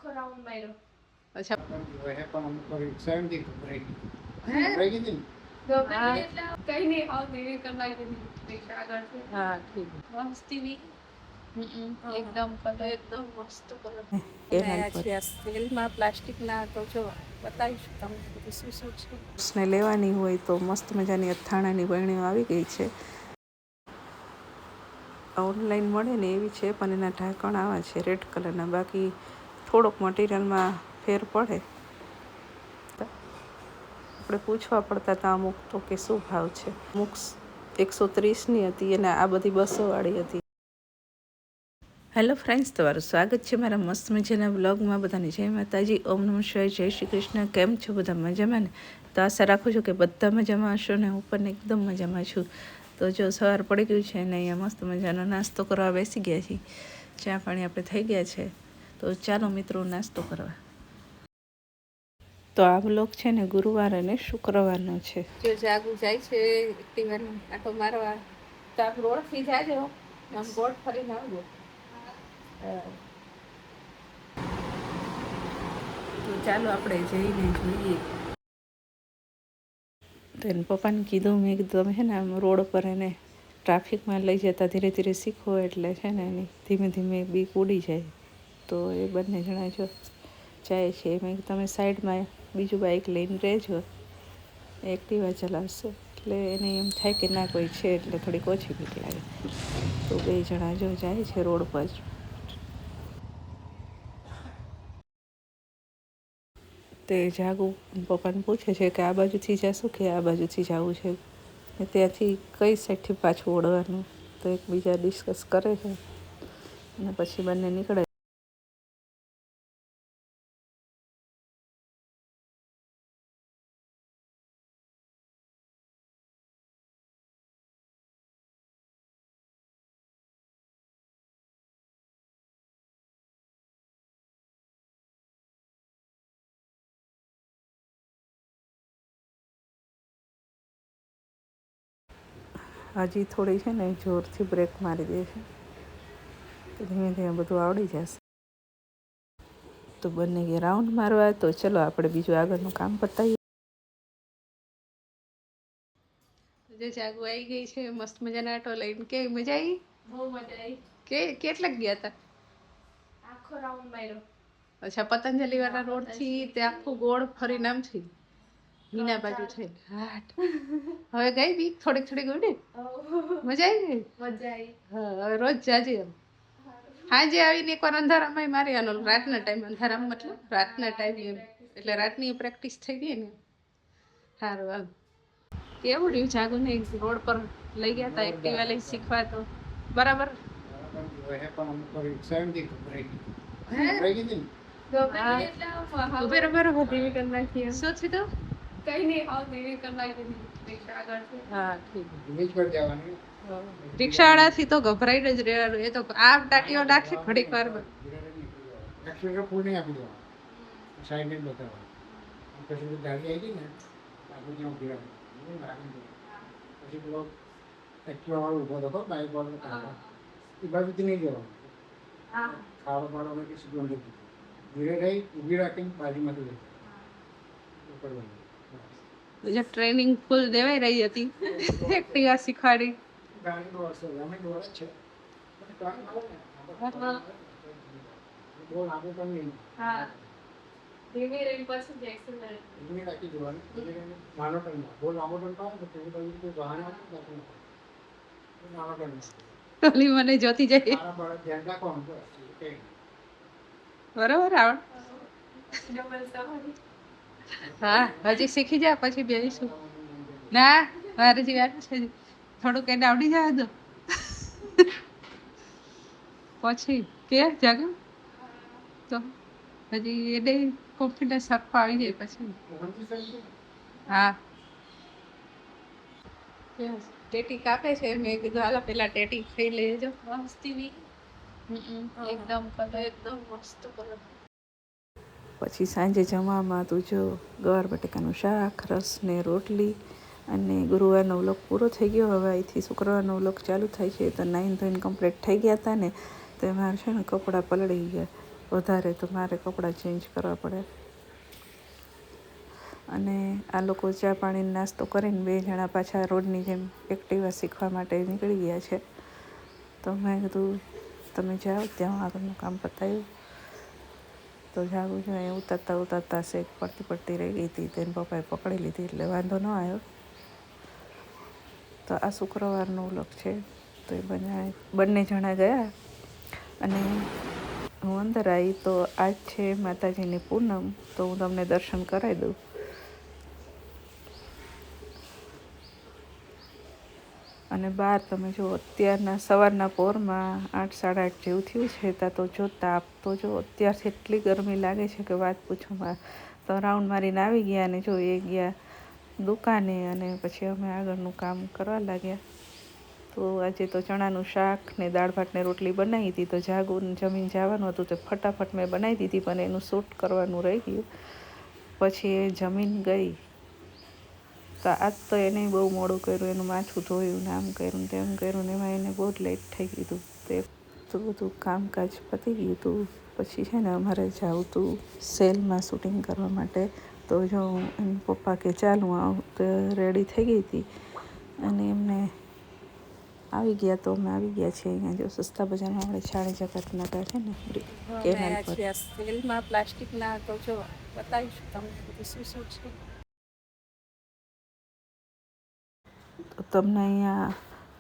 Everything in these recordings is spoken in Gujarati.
આખો રાઉન્ડ માર્યો. અચ્છા वह पर हम पर 70 ब्रेक હે ब्रेक ही नहीं ગમે એટલે કઈ નહીં આવતી એવી કરી નાખી રિક્ષા આગળ છે. હા ઠીક મસ્તી ની એકદમ કલર એકદમ મસ્ત કલર. એ નયા છે આ સેલમાં પ્લાસ્ટિકના તો જો બતાવીશું તમને બધું શું શું છે. ને લેવાની હોય તો મસ્ત મજાની અથાણાની વણીઓ આવી ગઈ છે. ઓનલાઈન મળે ને એવી છે પણ એના ઢાંકણ આવા છે રેડ કલરના. બાકી થોડોક મટીરિયલમાં ફેર પડે. આપણે પૂછવા પડતા હતા અમુક તો કે શું ભાવ છે. અમુક 130ની હતી અને આ બધી 200વાળી હતી. હેલો ફ્રેન્ડ્સ, તમારું સ્વાગત છે મારા મસ્ત મજાના બ્લોગમાં. બધાને જય માતાજી, ઓમ નમઃ શિવાય, જય શ્રી કૃષ્ણ. કેમ છો બધા? મજામાં ને? તો આશા રાખું છું કે બધા મજામાં હશો ને હું પણ એકદમ મજામાં છું. તો જો સવાર પડી ગયું છે અને અહીંયા મસ્ત મજાનો નાસ્તો કરવા બેસી ગયા છીએ. ચા પાણી આપણે થઈ ગયા છે. તો ચાલો મિત્રો નાસ્તો કરવા. તો આ બ્લોગ છે ને ગુરુવાર અને શુક્રવારનો છે. જો જાગુ જાય છે એક્ટિવાનું આટો મારવા. તો આપ રોડથી જાજો, આમ ગોળ ફરીને આવજો. તો ચાલો આપણે જઈને જોઈએ. તો એને પપ્પાને કીધું, મેં કીધું તમે છે ને આમ રોડ પર એને ટ્રાફિકમાં લઈ જતા ધીરે ધીરે શીખો એટલે છે ને એની ધીમે ધીમે બીક ઉડી જાય. તો એ બંને જણા જો જાય છે. મેં કીધું તમે સાઈડમાં બીજું બાઇક લઈને રહેજો, એક્ટિવા ચલાવશે એટલે એને એમ થાય કે ના કોઈ છે એટલે થોડીક ઓછી બીક લાગે. તો બે જણા જો જાય છે રોડ પર. તે જાગુ પપ્પાને પૂછે છે કે આ બાજુથી જશું કે આ બાજુથી જવું છે, ને ત્યાંથી કઈ સાઈડથી પાછું વળવાનું. તો એકબીજા ડિસ્કસ કરે છે અને પછી બંને નીકળે. હજી થોડી છે ને જોરથી બ્રેક મારી દે છે તો ધીમે ધીમે બધું આવડી જશે. તો બંને ગયા રાઉન્ડ મારવા. તો ચલો આપણે બીજું આગળનું કામ પતાવીએ. જે જાગુ આવી ગઈ છે મસ્ત મજાના આટો લઈને. કેવી મજા આવી? બહુ મજા આવી. કેટલાક ગયા હતા? આખો રાઉન્ડ માર્યો. અચ્છા, પતંજલિ વાળા રોડ થી તે આખું ગોળ ફરીને આમ થઈ મીના બાજુ થઈ હાટ. હવે ગઈ બીક થોડીક થોડીક ઉડી? મજા આવી ગઈ? મજા આવી. હા, હવે રોજ જાજે. હાજે આવીને એકવાર અંધારામાં મારી આનો રાતના ટાઈમ, અંધારામાં મતલબ રાતના ટાઈમ, એટલે રાતની પ્રેક્ટિસ થઈ ગઈ ને. સારું હાલ. કેવું રહ્યું જાગુને રોડ પર લઈ ગયા હતા એક્ટિવા લઈ શીખવા? તો બરાબર वह पर हम पर 70 ब्रेक ब्रेक ही नहीं ઉભે બરાબર ધીમી કરી નાખી. શું થયું? કઈ નહીં આવતી એવી કરી નાખી રિક્ષા આગળ છે. હા ઠીક. बीच पर जवानी રિક્ષાવાળાથી તો ગભરાઈને જ રહેવાનું. એ તો આ ટાટીઓ નાખે ઘડીક વારમાં. एक्सीलेटर फुल नहीं आपी देवा साइड में बतावा પછી ગાડી આવી ગઈ ને આપણે ત્યાં ઉભી રાખી પછી પેલો એક્ટિવા વાળો ઉભો હતો બાઇક વાળો એ બાજુથી નહીં જવાનું. ખાડો પાડો કે સીધું અંદર ધીરે રહી ઊભી રાખીને બાજુમાંથી લઈ જે ટ્રેનિંગ ફૂલ દેવાઈ રહી હતી એક્ટિવા શીખવાડી. ગાડી દોડશે અમે દોડે જ છે બહુ લાંબુ પણ નહીં. હા, ધીમી રહી પછી જ એક્સિલરેટર ધીમી રાખી દેવાની. નાનો ટર્ન બહુ લાંબો ટર્ન પાડે તો તેની બાજુ કોઈ વાહન આવે ને નાનો ટર્ન ઓલી મને જોતી જાય. મારા ધ્યાન રાખવાનું બસ. બરોબર આવડ. હા, હજી શીખી જા પછી બેસીશું. ના, મારે જે વાત છે થોડુંક એને આવડી જાય તો પછી કે જાગે તો હજી એને કોન્ફિડન્સ સરખો આવી જાય પછી. હા, ટેટી કાપે છે. મેં કીધું હાલો પેલા ટેટી ખાઈ લેજો. મસ્તી એકદમ કલર એકદમ મસ્ત કલર. પછી સાંજે જમવામાં તું જો ગવાર બટેકાનું શાક, રસ ને રોટલી. અને ગુરુવારનો વ્લોગ પૂરો થઈ ગયો. હવે અહીંથી શુક્રવારનો વ્લોગ ચાલુ થાય છે. તો 9 ધોઈને કમ્પ્લીટ થઈ ગયા હતા ને તો એમાં છે ને કપડાં પલળી ગયા. વધારે તો મારે કપડાં ચેન્જ કરવા પડે. અને આ લોકો ચા પાણી નાસ્તો કરીને 2 જણા પાછા રોડની જેમ એક્ટિવા શીખવા માટે નીકળી ગયા છે. તો મેં કીધું તમે જાઓ, ત્યાં આગળનું કામ પતાવ્યું. તો જાગું જો એ ઉતરતા શેક પડતી રહી ગઈ હતી. તેને પપ્પાએ પકડી લીધી એટલે વાંધો ન આવ્યો. તો આ શુક્રવારનો વ્લોગ છે. તો એ બંને જણા ગયા અને હું અંદર આવી. તો આજ છે માતાજીની પૂનમ. તો હું તમને દર્શન કરાવી દઉં. અને બહાર તમે જો અત્યારના સવારના પોરમાં 8 સાડા 8 જેવું થયું છે. ત્યાં તો જો તાપ તો જો અત્યારથી એટલી ગરમી લાગે છે કે વાત પૂછોમાં. તો રાઉન્ડ મારીને આવી ગયા અને જો એ ગયા દુકાને અને પછી અમે આગળનું કામ કરવા લાગ્યા. તો આજે તો ચણાનું શાક ને દાળ ભાત ને રોટલી બનાવી હતી. તો જાગુને જમીન જવાનું હતું તો ફટાફટ મેં બનાવી દીધી, પણ એનું શૂટ કરવાનું રહી ગયું. પછી એ જમીન ગઈ. તો આજ તો એને બહુ મોડું કર્યું, એનું માથું ધોયું ને આમ કર્યું તેમ કર્યું ને એમાં એને બહુ જ લેટ થઈ ગયું હતું. તો બધું કામકાજ પતી ગયું હતું. પછી છે ને અમારે જવું હતું સેલમાં શૂટિંગ કરવા માટે. તો જો એમ પપ્પા કે ચાલ હું આવું, તો રેડી થઈ ગઈ હતી અને એમને આવી ગયા. તો અમે આવી ગયા છીએ અહીંયા જો સસ્તા બજારમાં આપણે છાણી જગત નગર છે ને કેનાલ પર. સેલમાં પ્લાસ્ટિકના તો જો બતાવીશું તમને બધું શું છે. તો તમને અહીંયા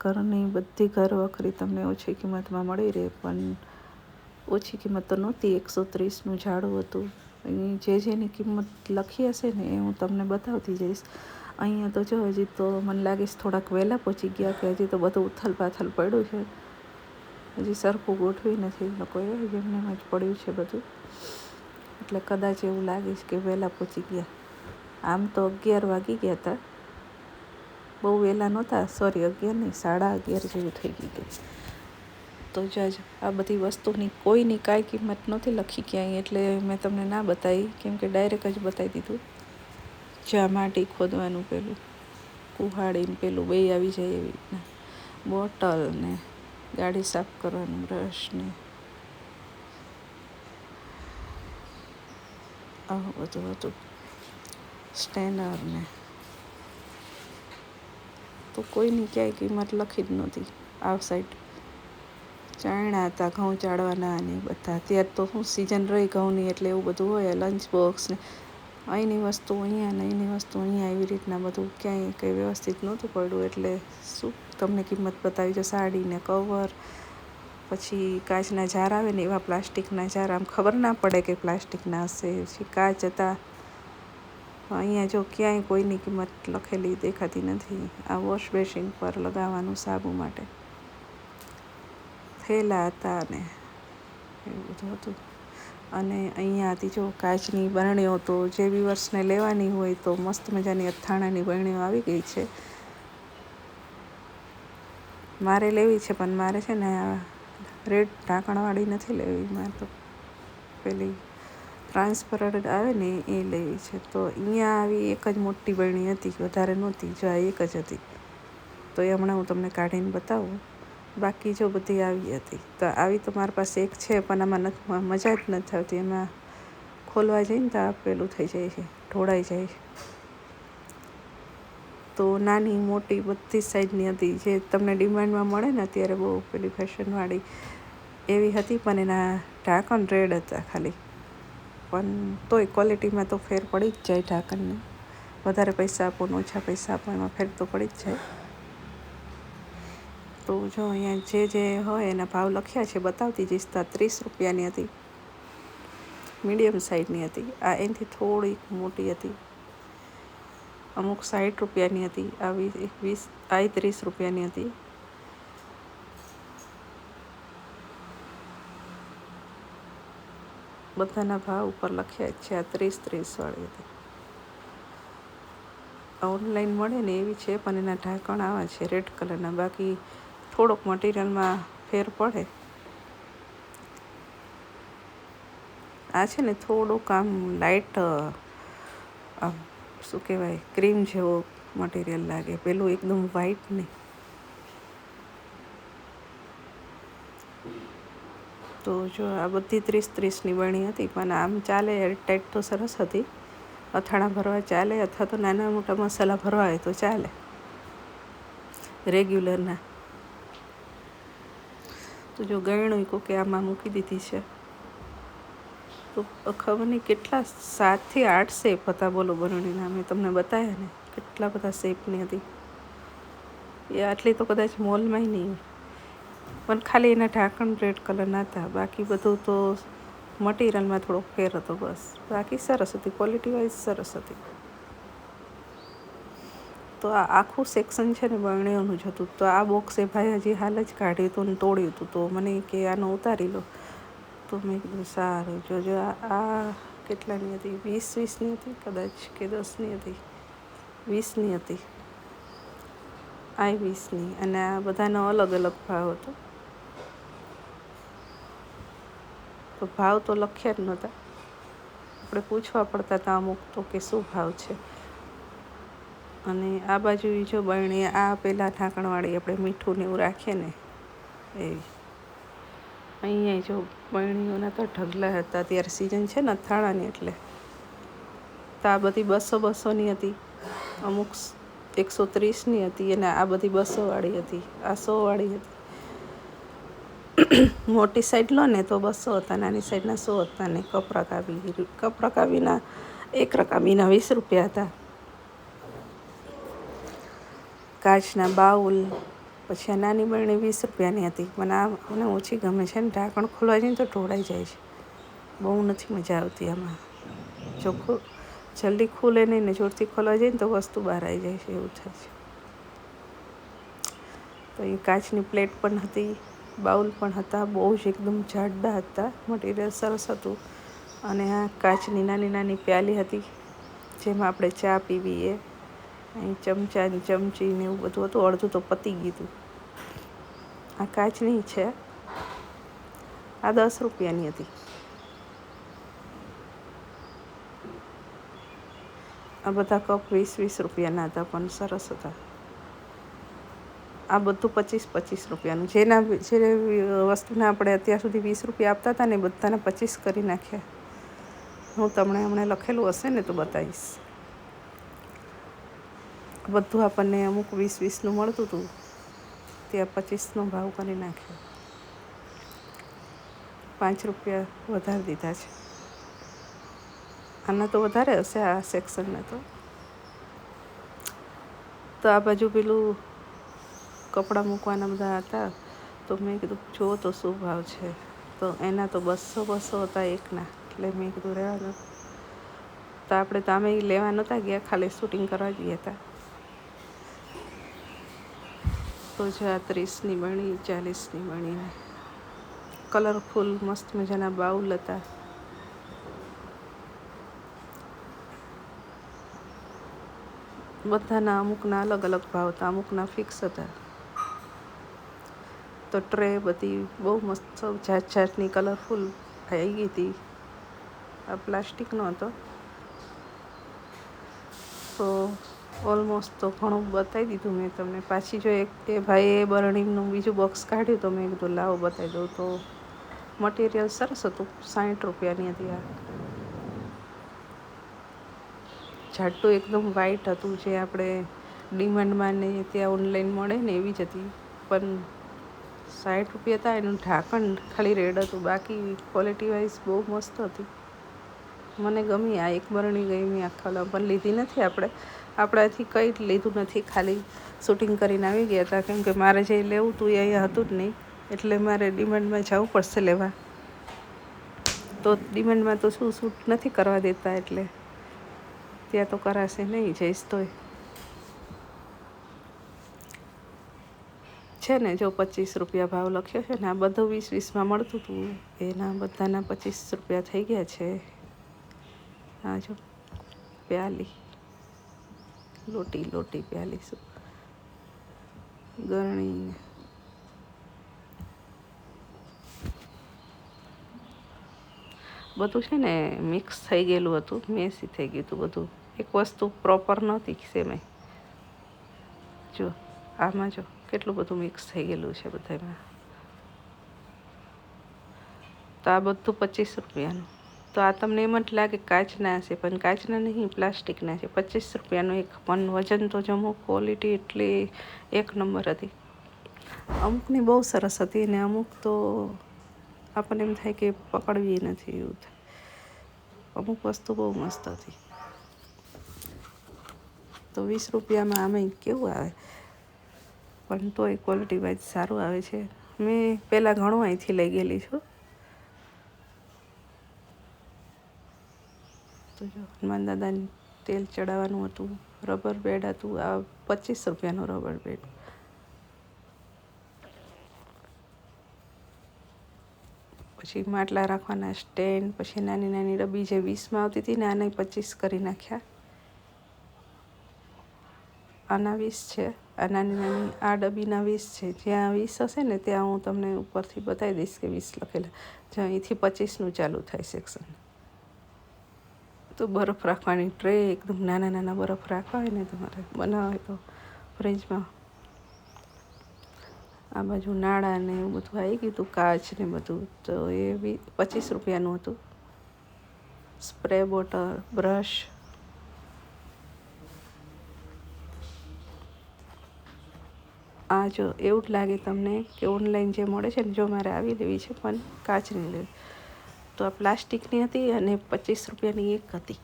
ઘરની બધી ઘર વખરી તમને ઓછી કિંમતમાં મળી રહે. પણ ઓછી કિંમત તો નહોતી. 130નું ઝાડું હતું. અહીં જેની કિંમત લખી હશે ને એ હું તમને બતાવતી જઈશ. અહીંયા તો જો હજી તો મને લાગે છે થોડાક વહેલા પહોંચી ગયા, કે હજી તો બધું ઉથલ પાથલ પડ્યું છે. હજી સરખું ગોઠવી નથી લોકોએ, જેમને જ પડ્યું છે બધું. એટલે કદાચ એવું લાગે છે કે વહેલા પહોંચી ગયા. આમ તો 11 વાગી ગયા હતા, બહુ વહેલા નહોતા. સોરી 11 નહીં, 11:30 જેવું થઈ ગયું. તો જ આ બધી વસ્તુની કોઈની કાંઈ કિંમત નહોતી લખી ક્યાંય, એટલે મેં તમને ના બતાવી, કેમ કે ડાયરેક્ટ જ બતાવી દીધું. જ્યાં માટી ખોદવાનું પેલું કુહાડીને પેલું બે આવી જાય એવી રીતના, બોટલ ને ગાડી સાફ કરવાનું બ્રશ ને આવું બધું હતું, સ્ટેનર ને. તો કોઈની ક્યાંય કિંમત લખી જ નહોતી. આ સાઈડ ચાયણા હતા, ઘઉં ચાળવાના ને બધા. અત્યારે તો શું સિઝન રહી ઘઉંની, એટલે એવું બધું હોય. લંચ બોક્સ ને અહીંની વસ્તુ અહીંયા ને અહીંની વસ્તુ અહીંયા, એવી રીતના બધું ક્યાંય કંઈ વ્યવસ્થિત નહોતું પડ્યું. એટલે શું તમને કિંમત બતાવી છે. સાડી ને કવર, પછી કાચના જાર આવે ને એવા પ્લાસ્ટિકના જાર, આમ ખબર ના પડે કે પ્લાસ્ટિકના હશે. પછી કાચ હતા. અહીંયા જો ક્યાંય કોઈની કિંમત લખેલી દેખાતી નથી. આ વોશ બેસિન પર લગાવવાનું સાબુ માટે થેલા હતા ને એવું બધું હતું. અને અહીંયાથી જો કાચની બરણીઓ, તો જે વ્યુઅર્સને લેવાની હોય તો મસ્ત મજાની અથાણાની બરણીઓ આવી ગઈ છે. મારે લેવી છે, પણ મારે છે ને રેડ ઢાંકણવાળી નથી લેવી. મારે તો પેલી ટ્રાન્સપરન્ટ આવે ને એ લેવી છે. તો અહીંયા આવી એક જ મોટી બરણી હતી, વધારે નહોતી. જો આ એક જ હતી. તો એ હમણાં હું તમને કાઢીને બતાવું. બાકી જો બધી આવી હતી. તો આવી તો મારી પાસે એક છે, પણ આમાં મજા જ નથી આવતી. એમાં ખોલવા જઈને તો આ પેલું થઈ જાય છે, ઢોળાઈ જાય છે. તો નાની મોટી બધી સાઈઝની હતી. જે તમને ડિમાન્ડમાં મળે ને અત્યારે બહુ પેલી ફેશનવાળી એવી હતી, પણ એના ઢાંકણ રેડ હતા ખાલી. પણ તોય ક્વોલિટીમાં તો ફેર પડી જ જાય ઢાંકણને. વધારે પૈસા આપો ને ઓછા પૈસા આપો, એમાં ફેર તો પડી જ જાય. તો જો અહીંયા જે હોય એના ભાવ લખ્યા છે, બતાવતી જઈશ. તો 30 રૂપિયાની હતી, મીડિયમ સાઇઝની હતી. આ એનાથી થોડીક મોટી હતી. અમુક 60 રૂપિયાની હતી, આવી 20, આ 30 રૂપિયાની હતી. બધાના ભાવ ઉપર લખ્યા જ છે. આ 30 વાળી હતી. ઓનલાઈન મળે ને એવી છે, પણ એના ઢાંકણ આવા છે રેડ કલરના. બાકી થોડોક મટીરિયલમાં ફેર પડે. આ છે ને થોડુંક આમ લાઇટ, આમ શું કહેવાય, ક્રીમ જેવો મટીરિયલ લાગે. પેલું એકદમ વ્હાઈટ નહીં. તો જો આ બધી 30-30ની બણી હતી, પણ આમ ચાલે એરટાઈટ તો સરસ હતી. અથાણા ભરવા ચાલે, અથવા તો નાના મોટા મસાલા ભરવા હોય તો ચાલે રેગ્યુલરના. તો જો ગયણું કોકે આમાં મૂકી દીધી છે. તો ખબર નહીં કેટલા 7 થી 8 શેપ હતા, બોલો બરણીના. મેં તમને બતાવ્યા ને કેટલા બધા શેપની હતી. એ આટલી તો કદાચ મોલમાં નહીં, પણ ખાલી એના ઢાંકણ રેડ કલરના હતા. બાકી બધું તો મટીરિયલમાં થોડોક ફેર હતો બસ. બાકી સરસ હતી, ક્વોલિટી વાઇઝ સરસ હતી. તો આ આખું સેક્શન છે ને બરણીઓનું જ હતું. તો આ બોક્સ એ ભાઈ હજી હાલ જ કાઢ્યું હતું ને તોડ્યું હતું. તો મને કે આનો ઉતારી લો. તો મેં કીધું સારું. જો આ કેટલાની હતી? 20-20ની હતી કદાચ, કે 10ની હતી? 20ની હતી. આ 20ની. અને આ બધાનો અલગ અલગ ભાવ હતો. તો ભાવ તો લખ્યા જ નહોતા, આપણે પૂછવા પડતા હતા અમુક તો કે શું ભાવ છે. અને આ બાજુ જો બરણી, આ પેલા ઢાંકણવાળી આપણે મીઠું ને એવું રાખીએ ને એવી. અહીંયા જો બરણીઓના તો ઢગલા હતા. ત્યારે સિઝન છે ને અથાણાની, એટલે. તો આ બધી 200-200ની હતી, અમુક 130ની હતી, અને આ બધી 200વાળી હતી, આ 100વાળી હતી. મોટી સાઈડ લો ને તો 200 હતા, નાની સાઈડના 100 હતા. ને કપ રકાબીના 1 રકાબીના 20 રૂપિયા હતા. કાચના બાઉલ, પછી આ નાની બરણી 20 રૂપિયાની હતી. પણ આ મને ઓછી ગમે છે ને, ઢાંકણ ખોલવા જઈને તો ઢોળાઈ જાય છે. બહુ નથી મજા આવતી આમાં. જો જલ્દી ખુલે નહીં ને જોરથી ખોલવા જઈએ ને તો વસ્તુ બહાર આવી જાય છે, એવું થાય છે. તો એ કાચની પ્લેટ પણ હતી, બાઉલ પણ હતા. બહુ જ એકદમ જાડા હતા, મટીરિયલ સરસ હતું. અને આ કાચની નાની નાની પ્યાલી હતી, જેમાં આપણે ચા પીવીએ. અહીં ચમચા ને ચમચી ને એવું બધું હતું. અડધું તો પતી ગયું હતું. આ કાચની છે. આ 10 રૂપિયાની હતી. આ બધા કપ 20-20 રૂપિયાના હતા, પણ સરસ હતા. આ બધું 25-25 રૂપિયાનું. જે વસ્તુના આપણે અત્યાર સુધી 20 રૂપિયા આપતા હતા ને, બધાના 25 કરી નાખ્યા. હું તમને હમણાં લખેલું હશે ને તો બતાવીશ. બધું આપણને અમુક 20-20નું મળતું હતું, ત્યાં 25નો ભાવ કરી નાખ્યો. 5 રૂપિયા વધારી દીધા છે. આના તો વધારે હશે, આ સેક્શનના તો. તો આ બાજુ પેલું કપડાં મૂકવાના બધા હતા. તો મેં કીધું જુઓ તો શું ભાવ છે. તો એના તો 200 હતા એકના. એટલે મેં કીધું રહેવા દો. તો આપણે તો આમે લેવા નહોતા ગયા, ખાલી શૂટિંગ કરવા ગયા હતા. તો જો આ 30ની બણી, 40ની બણી, કલરફુલ મસ્ત મજાના બાઉલ હતા. બધાના અમુકના અલગ અલગ ભાવ હતા, અમુકના ફિક્સ હતા. તો ટ્રે બધી બહુ મસ્ત જાત જાતની કલરફુલ આવી ગઈ હતી. આ પ્લાસ્ટિકનો હતો. તો ઓલમોસ્ટ તો ઘણું બતાવી દીધું મેં તમને. પાછી જો એ ભાઈએ બરણીનું બીજું બોક્સ કાઢ્યું, તો મેં કીધું લાવો બતાવી દઉં. તો મટીરિયલ સરસ હતું. 60 રૂપિયાની હતી આ. જાડું એકદમ વ્હાઈટ હતું, જે આપણે ડિમાન્ડમાં ને ત્યાં ઓનલાઈન મળે ને એવી જ હતી. પણ 60 રૂપિયા હતા. એનું ઢાંકણ ખાલી રેડ હતું, બાકી ક્વોલિટી વાઇઝ બહુ મસ્ત હતી. મને ગમી. આ એક બરણી ગમી આખા, પણ લીધી નથી આપણે. આપણાથી કંઈ જ લીધું નથી, ખાલી શૂટિંગ કરીને આવી ગયા હતા. કેમ કે મારે જે લેવું હતું એ અહીંયા હતું જ નહીં, એટલે મારે ડિમાન્ડમાં જવું પડશે લેવા. તો ડિમાન્ડમાં તો શું શૂટ નથી કરવા દેતા, એટલે ત્યાં તો કરાશે નહીં, જઈશ તોય. છે ને જો 25 રૂપિયા ભાવ લખ્યો છે ને. આ બધું 20-20માં મળતું હતું, એના બધાના 25 રૂપિયા થઈ ગયા છે. હા જો પ્યાલી, લોટી પ્યાલી, શું ગરણી, બધું છે ને મિક્સ થઈ ગયેલું હતું, મેસી થઈ ગયું હતું બધું. એક વસ્તુ પ્રોપર નહોતી સેમે. જો આમાં જો કેટલું બધું મિક્સ થઈ ગયેલું છે બધામાં. તો આ બધું 25 રૂપિયાનું. તો આ તમને એમ જ લાગે કાચના હશે, પણ કાચના નહીં, પ્લાસ્ટિકના છે. 25 રૂપિયાનું એક, પણ વજન તો જમો, ક્વોલિટી એટલી એક નંબર હતી. અમુકની બહુ સરસ હતી ને અમુક તો આપણને એમ થાય કે પકડવી નથી એવું થાય. અમુક વસ્તુ બહુ મસ્ત હતી. તો 20 રૂપિયામાં આમે કેવું આવે, પણ તોય ક્વોલિટી વાઇઝ સારું આવે છે. મેં પહેલાં ઘણું અહીંથી લઈ ગયેલી છું. તો જો હનુમાન દાદાને તેલ ચડાવવાનું હતું, રબર બેડ હતું. આ 25 રૂપિયાનું રબર બેડ. પછી માટલા રાખવાના સ્ટેન્ડ, પછી નાની નાની ડબ્બી જે 20માં આવતી હતી ને આને 25 કરી નાખ્યા. આના 20 છે, આ નાની નાની આ ડબ્બીના 20 છે. જ્યાં 20 હશે ને ત્યાં હું તમને ઉપરથી બતાવી દઈશ કે 20 લખેલા. જ્યાં અહીંથી 25નું ચાલુ થાય સેક્શન. તો બરફ રાખવાની ટ્રે, એકદમ નાના નાના બરફ રાખવા હોય ને તમારે બનાવવા હોય તો ફ્રીજમાં. આ બાજુ નાળા ને એવું બધું આવી ગયું હતું, કાચ ને બધું. તો એ બી 25 રૂપિયાનું હતું. Spray bottle, brush. આ જો એવું જ લાગે તમને કે ઓનલાઈન જે મળે છે ને, જો મારે આવી લેવી છે પણ કાચની લેવી. તો આ પ્લાસ્ટિકની હતી અને 25 રૂપિયાની એક હતી.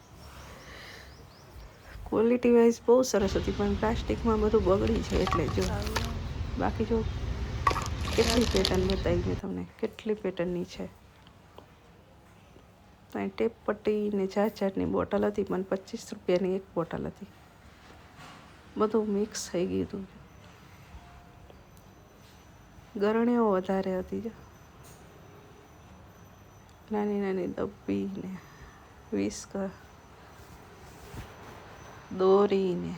ક્વોલિટી વાઇઝ બહુ સરસ હતી, પણ પ્લાસ્ટિકમાં બધું બગડી છે એટલે જો. બાકી જો કેટલી પેટર્ન બતાવી મેં તમને, કેટલી પેટર્નની છે. અહીં ટેપ પટ્ટી ને જાતની બોટલ હતી, પણ 25 રૂપિયાની એક બોટલ હતી. બધું મિક્સ થઈ ગયું હતું. ગરણીઓ વધારે હતી જો, નાની નાની ડબ્બી ને વિસ્કર, દોરી ને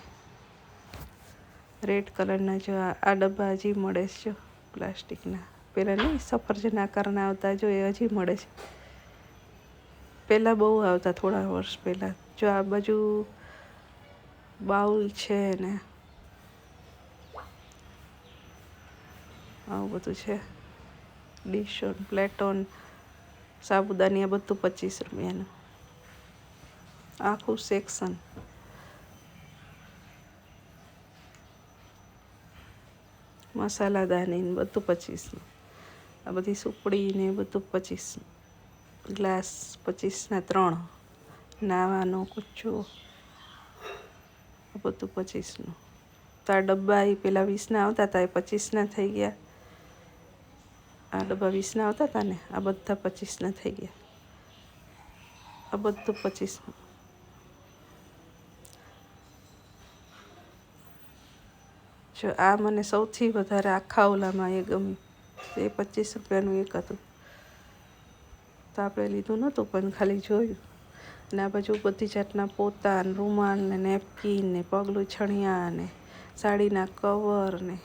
રેડ કલરના. જો આ ડબ્બા હજી મળે છે જો, પ્લાસ્ટિકના. પહેલાં નહીં સફરજન આકારના આવતા, જો એ હજી મળે છે. પહેલાં બહુ આવતા, થોડા વર્ષ પહેલાં. જો આ બાજુ બાઉલ છે ને આવું બધું છે. ડીશોન, પ્લેટોન, સાબુદાની, આ બધું 25 રૂપિયાનું આખું સેક્શન. મસાલાદાની ને બધું 25નું. આ બધી સુપડી ને બધું 25નું. ગ્લાસ 25ના 3. નાવાનો કુચ્ચો, આ બધું 25નું. તો આ ડબ્બા એ પેલા 20ના આવતા હતા, એ 25ના થઈ ગયા. આ ડબ્બા 20ના આવતા હતા ને, આ બધા 25ના થઈ ગયા. આ બધું 25નું. જો આ મને સૌથી વધારે આખા ઓલામાં એ ગમ્યું. એ 25 રૂપિયાનું એક હતું. તો આપણે લીધું નહોતું, પણ ખાલી જોયું. અને આ બાજુ બધી જાતના પોતા ને રૂમાલ ને નેપકીન ને પગલું છણિયા ને સાડીના કવર ને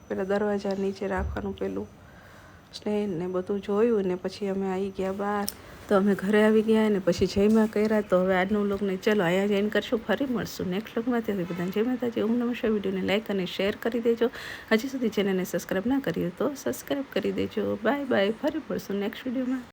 પેલા દરવાજા નીચે રાખવાનું પેલું સ્ટેન્ડ ને બધું જોયું. ને પછી અમે આવી ગયા બહાર. તો અમે ઘરે આવી ગયા ને પછી જયમાં કર્યા. તો હવે આજનું વ્લોગને ચલો અહીંયા જોઈન કરશું. ફરી મળશું નેક્સ્ટ વ્લોગમાં. ત્યાંથી બધાને જય માતાજી, ઓમ નમઃ શિવાય. વિડીયોને લાઈક અને શેર કરી દેજો. હજી સુધી ચેનલને સબસ્ક્રાઈબ ના કરી તો સબસ્ક્રાઈબ કરી દેજો. Bye bye. ફરી મળશું નેક્સ્ટ વિડીયોમાં.